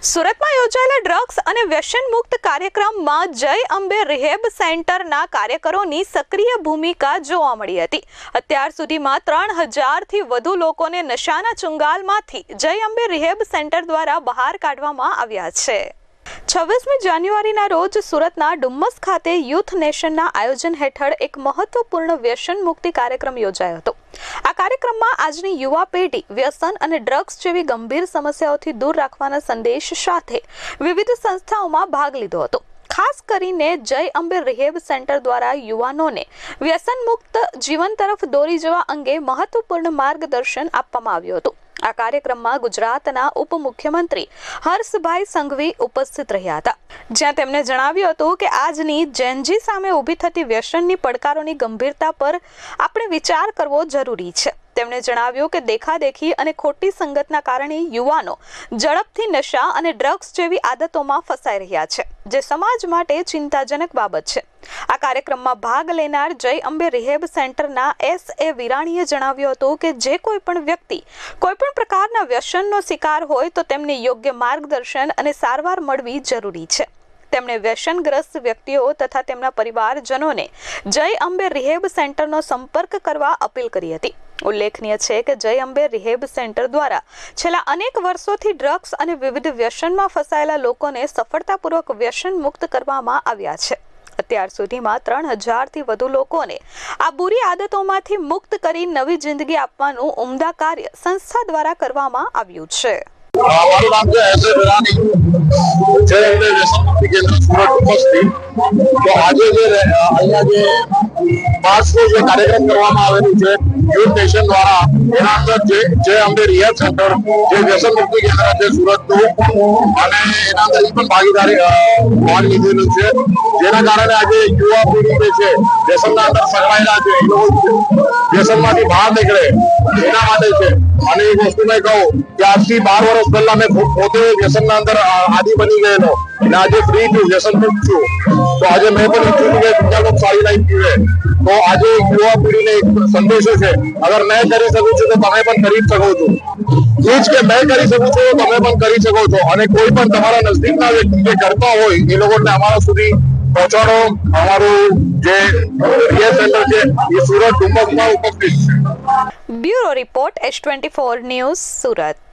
સુરતમાં યોજાયેલા ડ્રગ્સ અને વ્યસન મુક્ત કાર્યક્રમમાં જય અંબે રિહેબ સેન્ટરના કાર્યકરોની સક્રિય ભૂમિકા જોવા મળી હતી। અત્યાર સુધીમાં 3000થી વધુ લોકોને નશાના ચુંગાલમાંથી જય અંબે રિહેબ સેન્ટર દ્વારા બહાર કાઢવામાં આવ્યા છે। 26મી જાન્યુઆરીના રોજ સુરતના ડુમ્મસ ખાતે યુથ નેશનના આયોજન હેઠળ એક મહત્વપૂર્ણ વ્યસન મુક્તિ કાર્યક્રમ યોજાયો હતો। આ કાર્યક્રમમાં આજની યુવા પેઢી વ્યસન અને ડ્રગ્સ જેવી ગંભીર સમસ્યાઓથી દૂર રાખવાના સંદેશ સાથે વિવિધ સંસ્થાઓમાં ભાગ લીધો હતો। ખાસ કરીને જય અંબે રિહેબ સેન્ટર દ્વારા યુવાનોને વ્યસન મુક્ત જીવન તરફ દોરી જવા અંગે મહત્વપૂર્ણ માર્ગદર્શન આપવામાં આવ્યું હતું। આ કાર્યક્રમમાં ગુજરાતના ઉપમુખ્યમંત્રી હર્ષભાઈ સંઘવી ઉપસ્થિત રહ્યા હતા, જ્યાં તેમણે જણાવ્યું હતું કે આજની જેનજી સામે ઊભી થતી વ્યસનની પડકારોની ગંભીરતા પર આપણે વિચાર કરવો જરૂરી છે। તેમણે જણાવ્યું કે દેખાદેખી અને ખોટી સંગતના કારણે યુવાનો ઝડપથી નશા અને ડ્રગ્સ જેવી આદતોમાં ફસાઈ રહ્યા છે, જે સમાજ માટે ચિંતાજનક બાબત છે। આ કાર્યક્રમમાં ભાગ લેનાર જય અંબે રિહેબ સેન્ટરના S.A. વિરાણીએ જણાવ્યું હતું કે જે કોઈ પણ વ્યક્તિ કોઈ પણ પ્રકારના વ્યસનનો શિકાર હોય તો તેમને યોગ્ય માર્ગદર્શન અને સારવાર મળવી જરૂરી છે। તેમણે વ્યસનગ્રસ્ત વ્યક્તિઓ તથા તેમના પરિવારજનોને જય અંબે રિહેબ સેન્ટરનો સંપર્ક કરવા અપીલ કરી હતી। ઉલ્લેખનીય છે કે જય અંબે રિહેબ સેન્ટર દ્વારા છેલ્લા અનેક વર્ષોથી ડ્રગ્સ અને વિવિધ વ્યસનમાં ફસાયેલા લોકોને સફળતાપૂર્વક વ્યસન મુક્ત કરવામાં આવ્યા છે। અત્યાર સુધીમાં 3000થી વધુ લોકોને આ બુરી આદતોમાંથી મુક્ત કરી નવી જિંદગી આપવાનું ઉમદા કાર્ય સંસ્થા દ્વારા કરવામાં આવ્યું છે। हमाરું नाम जो है विरानी जय अंबे व्यसन मुक्ति केंद्र सूरत उपस्थित। तो आज अहिया जे 5 जो कार्यक्रम કરવામાં આવેલું છે યુથ નેશન દ્વારા, એના અંદર જય અંબે રિહેબ સેન્ટર જે વ્યસન મુક્તિ કેન્દ્ર છે સુરતનું, અને એના અંદર પણ ભાગ લીધેલું છે, જેના કારણે આજે યુવા પેઢી જે છે વ્યસનના અંદર સંકળાયેલા છે, એ લોકો વ્યસનમાંથી બહાર નીકળે એના માટે છે। અને એક વસ્તુ મેં કહું કે આજથી 12 વર્ષ પહેલા મેં પોતે વ્યસનના અંદર આદિ બની ગયેલો, અને આજે ફ્રી છું, વ્યસન મુક્ત છું। તો આજે મેં પણ ઈચ્છું છું કે બીજા લોકો સારી લાઈફ જીવે। તો આજે યુવા પેઢીને એક સંદેશો છે, અગર મેં કરી શકું છું તો તમે પણ કરી શકો છો। એ જ કે મેં કરી શકું છું તો તમે પણ કરી શકો છો। અને કોઈ પણ તમારા નજદીકના વ્યક્તિ જે કરતા હોય એ લોકોને અમારા સુધી પહોંચાડો। અમારું જે રિહેબ સેન્ટર છે એ સુરત ડુમ્મસમાં ઉપસ્થિત છે। Bureau report S24 news Surat.